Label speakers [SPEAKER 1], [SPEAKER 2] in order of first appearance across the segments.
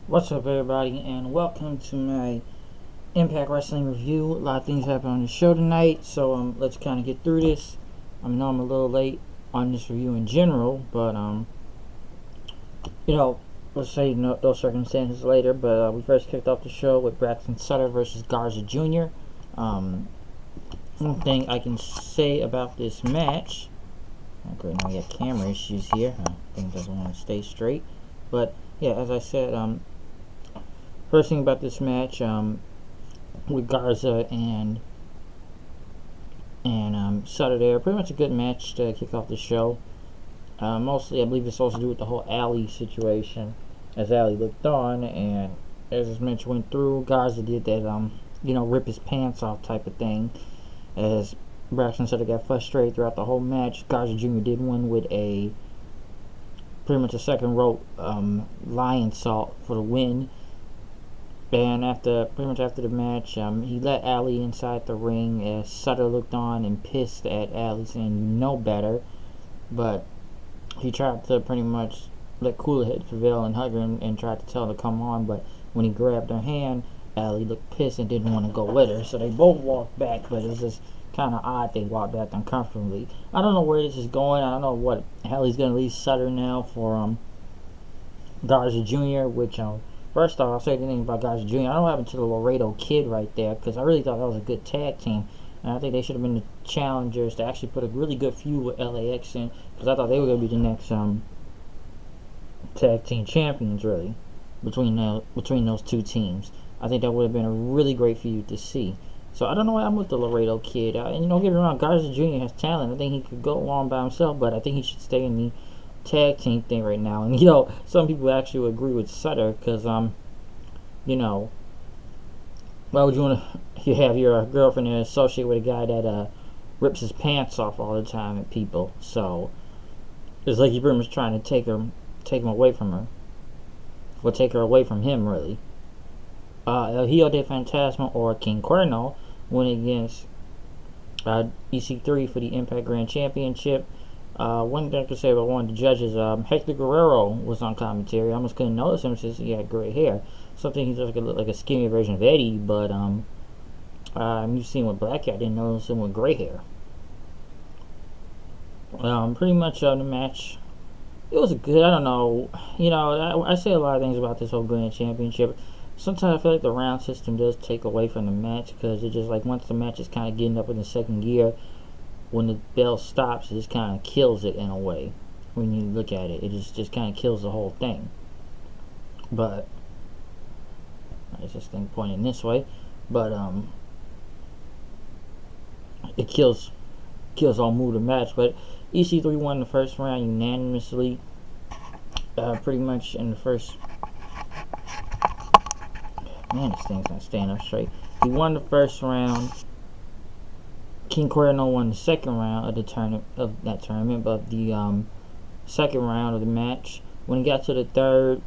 [SPEAKER 1] What's up, everybody, and welcome to my Impact Wrestling review. A lot of things happen on the show tonight, so let's kind of get through this. I know I'm a little late on this review in general, but we'll say those circumstances later. But we first kicked off the show with Braxton Sutter versus Garza Jr. One thing I can say about this match. Okay, now we got camera issues here. I think doesn't want to stay straight, but yeah, as I said, first thing about this match, with Garza and Sutter there, pretty much a good match to kick off the show. Mostly, I believe it's supposed to do with the whole Alley situation, as Alley looked on, and as this match went through, Garza did that, rip his pants off type of thing, as Braxton Sutter got frustrated throughout the whole match. Garza Jr. did win with pretty much a second rope lion salt for the win. And pretty much after the match, he let Alley inside the ring as Sutter looked on and pissed at Alley, saying you know better. But he tried to pretty much let cooler head prevail and hug her and tried to tell her to come on. But when he grabbed her hand, Alley looked pissed and didn't want to go with her. So they both walked back, but it was just kind of odd they walked back uncomfortably. I don't know where this is going. I don't know what Alley's going to leave Sutter now for Garza Jr., which first off, I'll say the thing about Garza Jr. I don't know what happened to the Laredo Kid right there, because I really thought that was a good tag team. And I think they should have been the challengers to actually put a really good feud with LAX in, because I thought they were going to be the next tag team champions, really, between those two teams. I think that would have been a really great feud to see. So I don't know why I'm with the Laredo Kid. And don't get me wrong, Garza Jr. has talent. I think he could go on by himself, but I think he should stay in the tag team thing right now. And some people actually would agree with Sutter, because why would you want to have your girlfriend associate with a guy that rips his pants off all the time at people? So it's like you're pretty much trying to take him away from her, or take her away from him, really. El Hijo de Fantasma, or King Cuerno, went against EC3 for the Impact Grand Championship. One thing I could say about one of the judges, Hector Guerrero was on commentary. I almost couldn't notice him since he had gray hair. Something he just looked like a skinny version of Eddie, but you've seen with black hair, I didn't notice him with gray hair. Pretty much the match, it was good. I don't know. I say a lot of things about this whole Grand Championship. Sometimes I feel like the round system does take away from the match, because it's just like once the match is kind of getting up in the second gear, when the bell stops, it just kind of kills it in a way. When you look at it, it just kind of kills the whole thing. But I just think pointing this way, but it kills all mood of the match. But EC3 won the first round unanimously. Pretty much in the first. Man, this thing's not staying up straight. He won the first round. King Cuerno won the second round of the second round of the match. When he got to the third,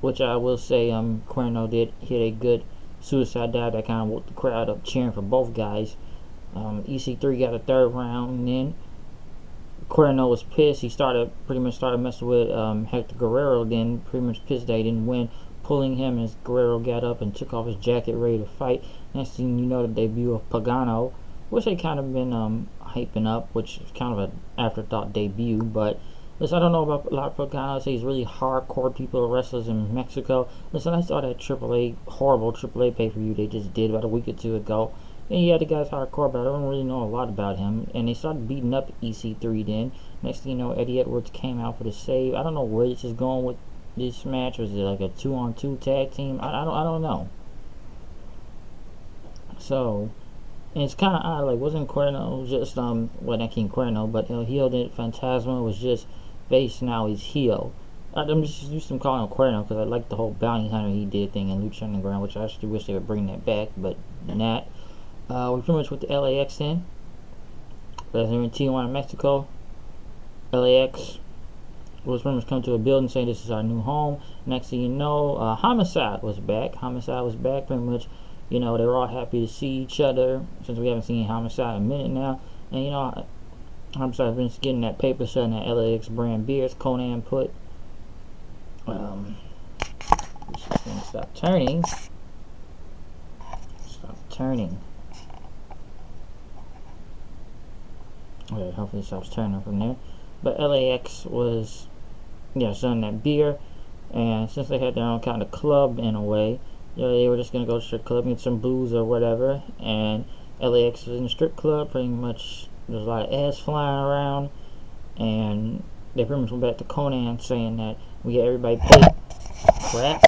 [SPEAKER 1] which I will say, Cuerno did hit a good suicide dive that kind of woke the crowd up cheering for both guys. EC3 got a third round, and then Cuerno was pissed. He pretty much started messing with Hector Guerrero. Then pretty much pissed that he didn't win, pulling him as Guerrero got up and took off his jacket, ready to fight. Next thing you know, the debut of Pagano, which they kind of been hyping up, which is kind of an afterthought debut. But listen, I don't know about a lot of Pagano. I say he's really hardcore people, wrestlers in Mexico. Listen, I saw that horrible AAA pay-per-view they just did about a week or two ago. And yeah, the guy's hardcore, but I don't really know a lot about him. And they started beating up EC3 then. Next thing you know, Eddie Edwards came out for the save. I don't know where this is going with this match. Was it like a 2-on-2 tag team? I don't know. So, and it's kind of odd, like, wasn't Cuerno just, not King Cuerno, but El Hijo de Fantasma was just face, now he's heel. I'm just used to calling him Cuerno, because I like the whole bounty hunter he did thing in Lucha Underground, which I actually wish they would bring that back, but not. We pretty much with the LAX in. As they're in Tijuana, Mexico. LAX was pretty much come to a building saying this is our new home. Next thing you know, Homicide was back. Pretty much. They were all happy to see each other, since we haven't seen Homicide in a minute now. And Homicide's been getting that paper selling that LAX brand beers Conan put. Stop turning. Stop turning. Okay, hopefully it stops turning from there. But LAX was, selling that beer. And since they had their own kind of club in a way, they were just going to go to the strip club and get some booze or whatever. And LAX was in the strip club. Pretty much, there's a lot of ass flying around. And they pretty much went back to Conan saying that we get everybody paid. Crap.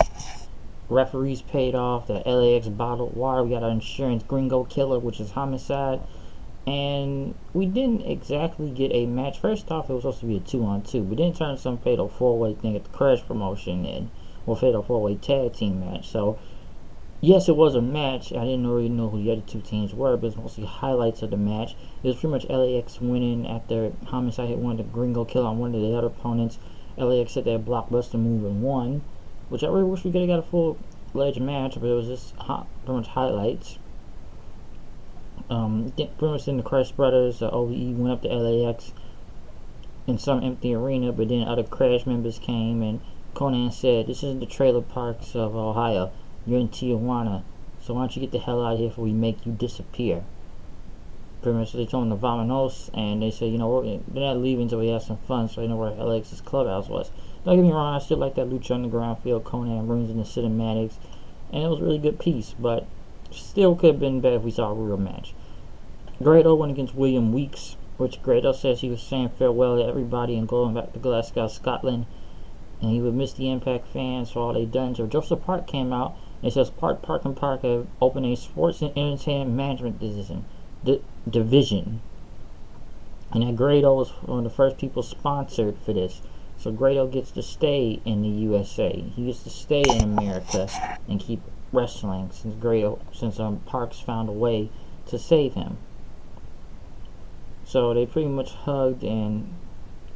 [SPEAKER 1] Referees paid off. The LAX bottled water. We got our insurance Gringo Killer, which is homicide. And we didn't exactly get a match. First off, it was supposed to be a 2-on-2, but then it turned some fatal 4-way thing at the Crash promotion and fatal 4-way tag team match. So yes, it was a match. I didn't really know who the other two teams were, but it's mostly highlights of the match. It was pretty much LAX winning after Homicide hit one of the Gringo Kill on one of the other opponents. LAX hit that blockbuster move and won, which I really wish we could have got a full-fledged match, but it was just pretty much highlights. Pretty much in the Crash Brothers, OVE went up to LAX in some empty arena, but then other Crash members came, and Conan said, "This isn't the trailer parks of Ohio. You're in Tijuana, so why don't you get the hell out of here before we make you disappear?" Pretty much they told him to vamonos, and they said, they're not leaving until we have some fun, so they know where LAX's clubhouse was. Don't get me wrong, I still like that Lucha Underground feel Conan brings in the cinematics, and it was a really good piece, but still could have been better if we saw a real match. Grado went against William Weeks, which Grado says he was saying farewell to everybody and going back to Glasgow, Scotland, and he would miss the Impact fans for all they done. So Joseph Park came out and says Park have opened a sports and entertainment management division, and that Grado was one of the first people sponsored for this. So Grado gets to stay in the USA. He gets to stay in America and keep wrestling since Parks found a way to save him. So they pretty much hugged and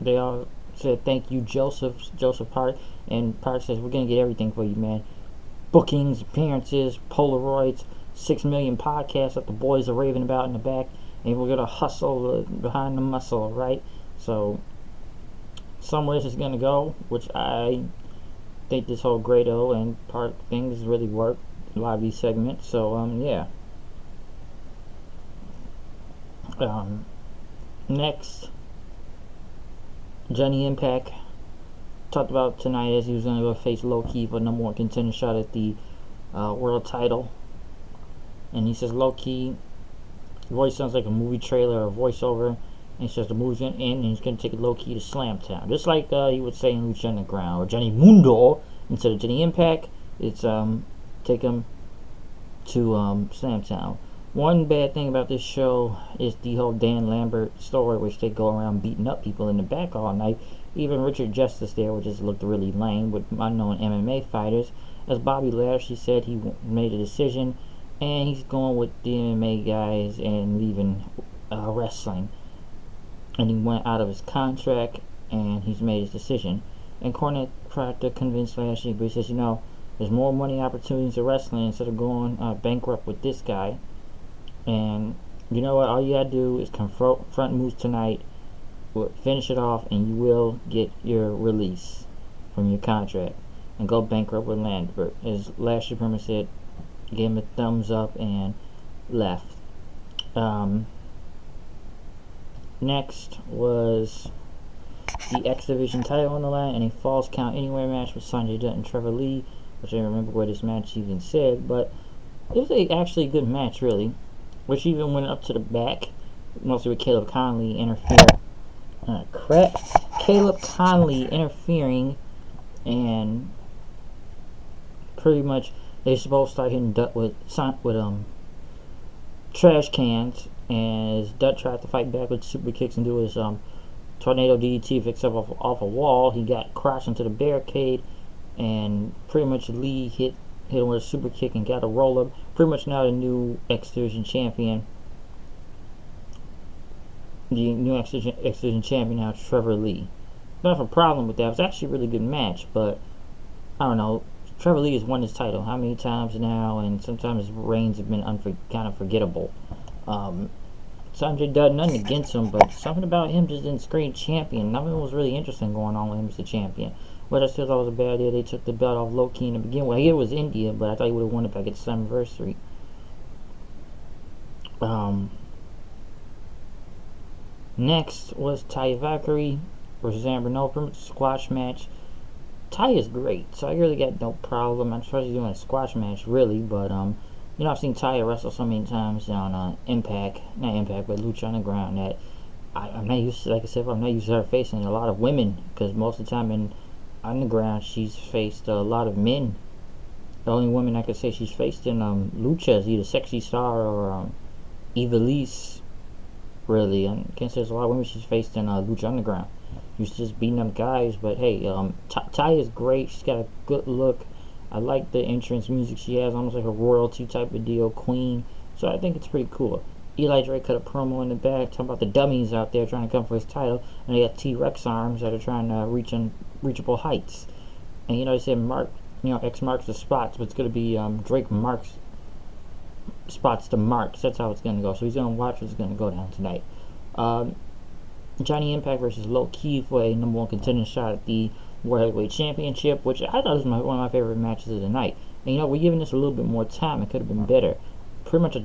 [SPEAKER 1] they all said thank you Joseph Park, and Park says we're gonna get everything for you, man. Bookings, appearances, Polaroids, 6 million podcasts that the boys are raving about in the back, and we're gonna hustle behind the muscle, right? So somewhere this is gonna go, which I think this whole Grado and Park thing has really worked. A lot of these segments, so next, Johnny Impact talked about tonight as he was going to go face Low-Key for #1 contender shot at the world title, and he says Low-Key voice sounds like a movie trailer or voiceover, and he says the movie's going to end and he's going to take Low-Key to Slamtown, just like he would say in Lucha Underground, or Johnny Mundo. Instead of Johnny Impact, it's take him to Slamtown. One bad thing about this show is the whole Dan Lambert story, which they go around beating up people in the back all night. Even Richard Justice there, which just looked really lame with unknown MMA fighters. As Bobby Lashley said, he made a decision and he's going with the MMA guys and leaving wrestling. And he went out of his contract and he's made his decision. And Cornette tried to convince Lashley, but he says, there's more money opportunities in wrestling instead of going bankrupt with this guy. And you know what? All you gotta do is confront Moose tonight, finish it off, and you will get your release from your contract and go bankrupt with Lambert. As Lashley pretty much said, gave him a thumbs up and left. Next was the X Division title on the line and a Falls Count Anywhere match with Sanjay Dutt and Trevor Lee, which I don't remember what this match even said, but it was actually a good match, really, which even went up to the back, mostly with Caleb Conley interfering. Caleb Conley interfering, and pretty much they supposed to start hitting Dutt with trash cans, and as Dutt tried to fight back with super kicks and do his tornado DDT fix up off a wall, he got crashed into the barricade, and pretty much Lee hit him with a super kick and got a roll up. Pretty much now the new X Division champion. The new X Division champion now, Trevor Lee. Don't have a problem with that. It was actually a really good match, but I don't know. Trevor Lee has won his title how many times now, and sometimes his reigns have been kind of forgettable. Sanjay Dutt, nothing against him, but something about him just didn't scream champion. Nothing was really interesting going on with him as the champion. But I still thought it was a bad idea. They took the belt off Low Key in the beginning. Well, it was India, but I thought he would have won it back at the anniversary. Next was Taya Valkyrie versus Amber Noble, squash match. Ty is great, so I really got no problem. I'm supposed to be doing a squash match, really, but you know, I've seen Ty wrestle so many times on Impact, not Impact, but Lucha Underground that I'm not used to. Like I said, I'm not used to her facing a lot of women because most of the time in Underground she's faced a lot of men. The only women I could say she's faced in Lucha is either Sexy Star or Evilise. Really, and can't say there's a lot of women she's faced in Lucha Underground. Used to just beating up guys, but hey, Ty is great. She's got a good look. I like the entrance music she has, almost like a royalty type of deal, queen. So I think it's pretty cool. Eli Drake cut a promo in the back talking about the dummies out there trying to come for his title, and they got T-Rex arms that are trying to reach unreachable heights. And you know, they said Mark, you know, X marks the spots, but it's gonna be Drake marks spots to marks. That's how it's gonna go. So he's gonna watch what's gonna go down tonight. Johnny Impact versus Low Key for a #1 contender shot at the World Heavyweight Championship, which I thought was one of my favorite matches of the night. And you know, we're giving this a little bit more time. It could have been better. Pretty much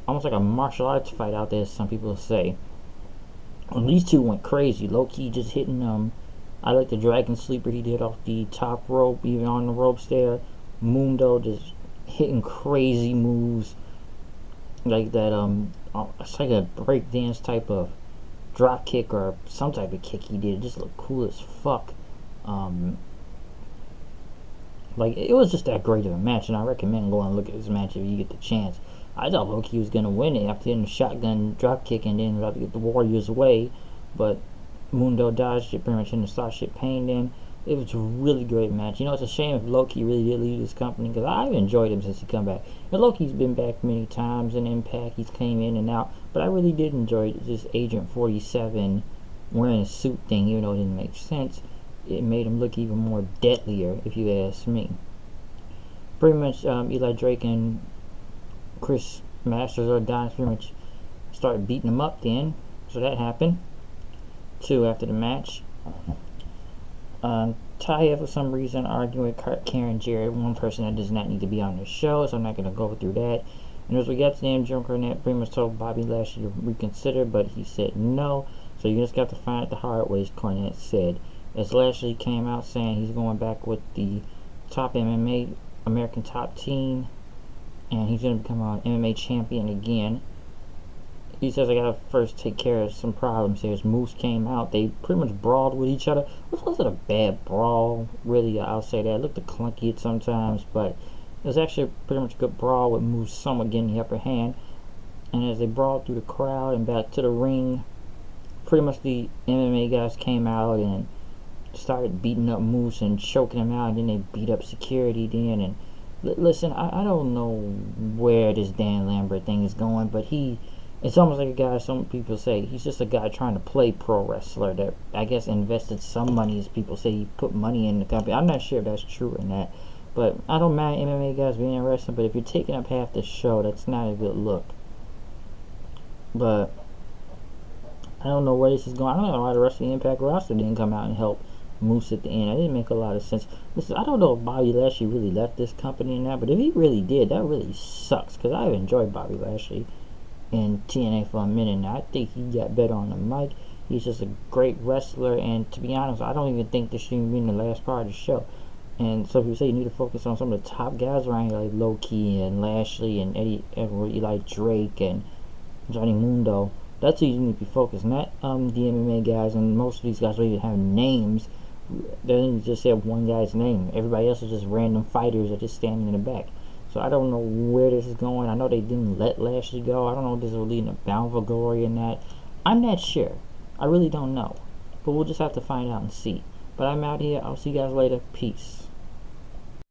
[SPEAKER 1] almost like a martial arts fight out there, some people say. And these two went crazy. Low Key just hitting I like the dragon sleeper he did off the top rope, even on the ropes there. Mundo just hitting crazy moves like that. It's like a break dance type of drop kick or some type of kick he did. It just looked cool as fuck. Like, it was just that great of a match, and I recommend going and look at this match if you get the chance. I thought Low Key was gonna win it after hitting the shotgun drop kick and then about to get the Warriors away, but Mundo dodged it, pretty much in the Starship pained him. It was a really great match. You know, it's a shame if Low Key really did leave this company, because I've enjoyed him since he come back. And Low Key's been back many times in Impact. He's came in and out, but I really did enjoy this Agent 47 wearing a suit thing, even though it didn't make sense. It made him look even more deadlier, if you ask me. Pretty much Eli Drake and Chris Masters or Adonis pretty much started beating him up then. So that happened. 2 after the match. Taya, for some reason, arguing with Karen Jarrett, one person that does not need to be on the show, so I'm not going to go through that. And as we got to the end, Jim Cornette pretty much told Bobby Lashley to reconsider, but he said no. So you just got to find out the hard way, as Cornette said. As Lashley came out saying he's going back with the top MMA, American top team, and he's going to become an MMA champion again. He says, I gotta first take care of some problems here. As Moose came out, they pretty much brawled with each other. This wasn't a bad brawl, really, I'll say that. It looked clunky at sometimes, but it was actually pretty much a good brawl with Moose somewhat getting the upper hand. And as they brawled through the crowd and back to the ring, pretty much the MMA guys came out and started beating up Moose and choking him out, and then they beat up security then. And listen, I don't know where this Dan Lambert thing is going, but it's almost like a guy, some people say, he's just a guy trying to play pro wrestler that I guess invested some money, as people say he put money in the company. I'm not sure if that's true or not, but I don't mind MMA guys being in wrestling, but if you're taking up half the show, that's not a good look. But I don't know where this is going. I don't know why the rest of the Impact roster didn't come out and help Moose at the end. That didn't make a lot of sense. Listen, I don't know if Bobby Lashley really left this company or not, but if he really did, that really sucks, because I've enjoyed Bobby Lashley in TNA for a minute now. I think he got better on the mic. He's just a great wrestler, and to be honest, I don't even think this should even be in the last part of the show. And so if you say you need to focus on some of the top guys around here, like Low Key and Lashley and Eli Drake and Johnny Mundo, that's who you need to be focused, not the MMA guys. And most of these guys don't even have names. They didn't just say one guy's name. Everybody else is just random fighters that just standing in the back. So I don't know where this is going. I know they didn't let Lashley go. I don't know if this is leading to Bound for Glory or not. I'm not sure. I really don't know. But we'll just have to find out and see. But I'm out here. I'll see you guys later. Peace.